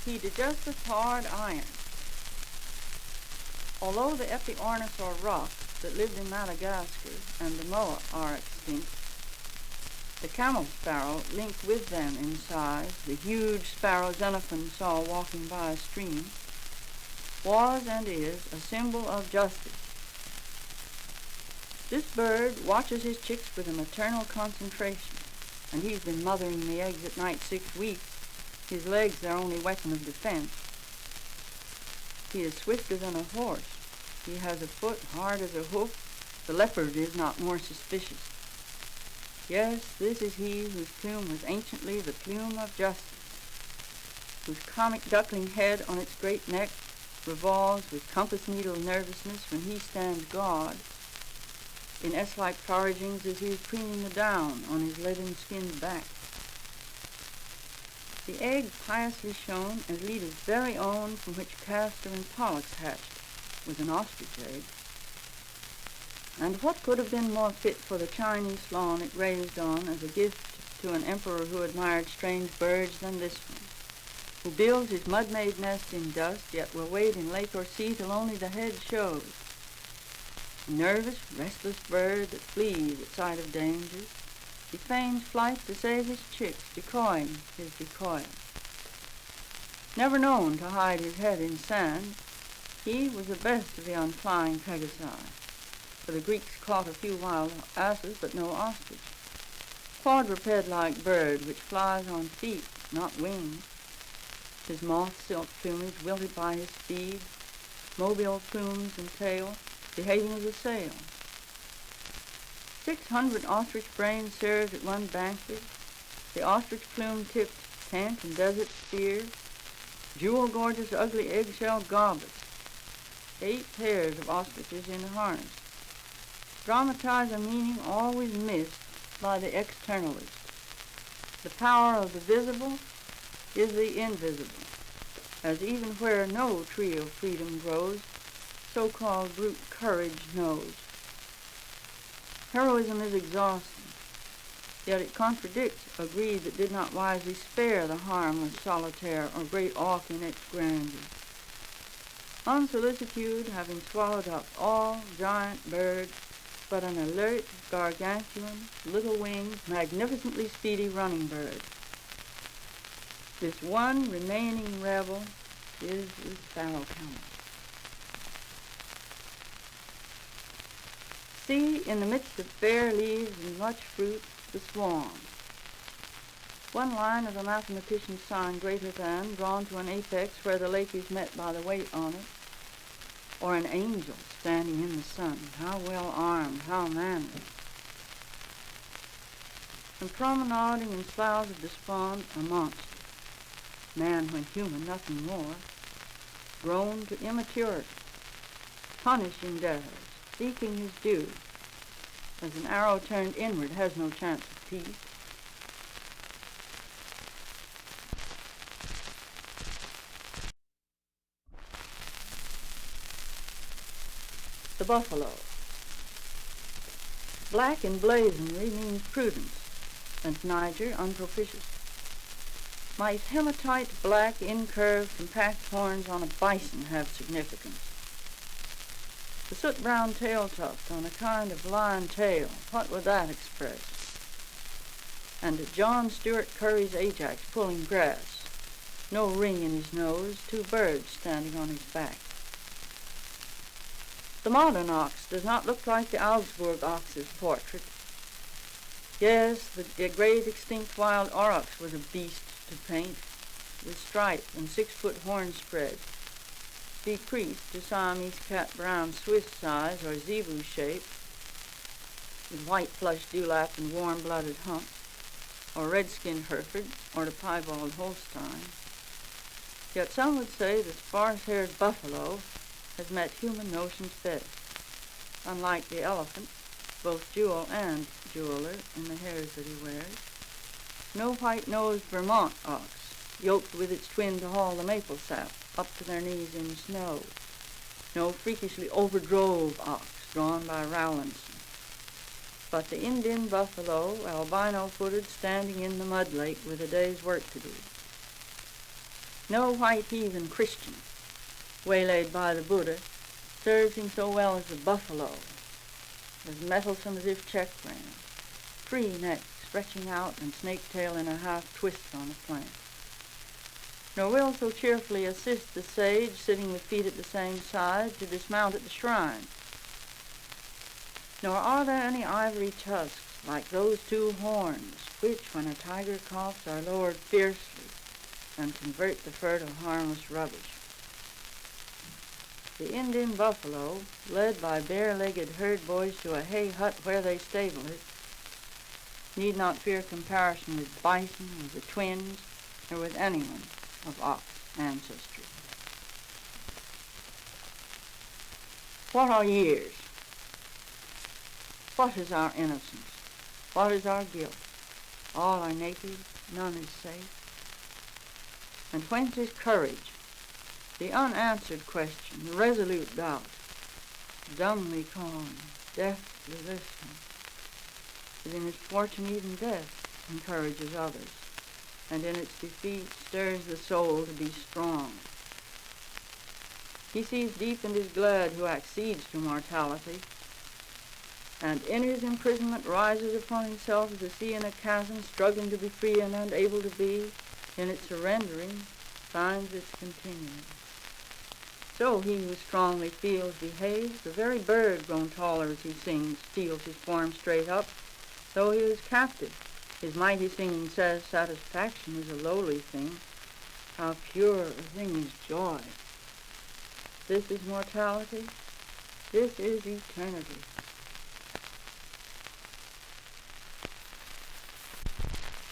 He digesteth hard iron. Although the Epiornis or rock that lived in Madagascar and the moa are extinct, the camel sparrow, linked with them in size, the huge sparrow Xenophon saw walking by a stream, was and is a symbol of justice. This bird watches his chicks with a maternal concentration, and he's been mothering the eggs at night 6 weeks. His legs their only weapon of defense. He is swifter than a horse. He has a foot hard as a hoof. The leopard is not more suspicious. Yes, this is he whose plume was anciently the plume of justice, whose comic duckling head on its great neck revolves with compass needle nervousness when he stands guard. In S-like foragings as he is preening the down on his leaden-skinned back. The egg piously shown as Leda's very own from which Castor and Pollux hatched, was an ostrich egg. And what could have been more fit for the Chinese lawn it raised on as a gift to an emperor who admired strange birds than this one, who builds his mud-made nest in dust, yet will wade in lake or sea till only the head shows. A nervous, restless bird that flees at sight of dangers. He feigns flight to save his chicks, decoying his decoyer. Never known to hide his head in sand, he was the best of the unflying Pegasi, for the Greeks caught a few wild asses, but no ostrich. Quadruped-like bird which flies on feet, not wings. His moth-silk plumage wilted by his speed, mobile plumes and tail, behaving as a sail. 600 ostrich brains served at one banquet, the ostrich plume-tipped tent and desert spears, jewel-gorgeous ugly eggshell goblets, 8 pairs of ostriches in harness. Dramatize a meaning always missed by the externalist. The power of the visible is the invisible, as even where no tree of freedom grows, so-called brute courage knows. Heroism is exhausting, yet it contradicts a greed that did not wisely spare the harmless solitaire or great auk in its grandeur. Unsolicitude, having swallowed up all giant birds, but an alert, gargantuan, little-winged, magnificently speedy running bird. This one remaining rebel is the sparrow camel. See, in the midst of fair leaves and much fruit, the swan. One line of a mathematician's sign greater than, drawn to an apex where the lake is met by the weight on it, or an angel standing in the sun, how well armed, how manly. And promenading in sloughs of despond, a monster, man when human, nothing more, grown to immaturity, punishing debtors, seeking his due, as an arrow turned inward has no chance of peace. The buffalo. Black and blazonry means prudence, and Niger unpropitious. Might hematite black, incurved, compact horns on a bison have significance? The soot-brown tail tuft on a kind of lion tail, what would that express? And John Stuart Curry's Ajax pulling grass, no ring in his nose, 2 birds standing on his back. The modern ox does not look like the Augsburg ox's portrait. Yes, the great extinct wild aurochs was a beast to paint, with stripe and 6-foot horn spread, decreased to Siamese cat brown Swiss size or zebu shape, with white flushed dewlap and warm-blooded hump, or red-skinned Hereford, or the piebald Holstein. Yet some would say the sparse-haired buffalo has met human notions best. Unlike the elephant, both jewel and jeweler in the hairs that he wears. No white-nosed Vermont ox, yoked with its twin to haul the maple sap up to their knees in snow. No freakishly overdrove ox drawn by Rowlandson. But the Indian buffalo, albino-footed, standing in the mud lake with a day's work to do. No white heathen Christian, waylaid by the Buddha, serves him so well as the buffalo, as mettlesome as if check ran, free neck stretching out and snake tail in a half twist on a plant. Nor will so cheerfully assist the sage, sitting with feet at the same side, to dismount at the shrine. Nor are there any ivory tusks like those two horns, which, when a tiger coughs, are lowered fiercely and convert the fur to harmless rubbish. The Indian buffalo, led by bare-legged herd boys to a hay hut where they stable it, need not fear comparison with bison or the twins or with anyone of ox ancestry. What are years? What is our innocence? What is our guilt? All are naked, none is safe. And whence is courage? The unanswered question, the resolute doubt, dumbly calm, deftly listening. But in its fortune even death encourages others, and in its defeat stirs the soul to be strong. He sees deep and is glad who accedes to mortality, and in his imprisonment rises upon himself as a sea in a chasm, struggling to be free and unable to be, in its surrendering, finds its continuing. So he who strongly feels behaves. The very bird, grown taller as he sings, feels his form straight up. Though he is captive, his mighty singing says satisfaction is a lowly thing. How pure a thing is joy. This is mortality. This is eternity.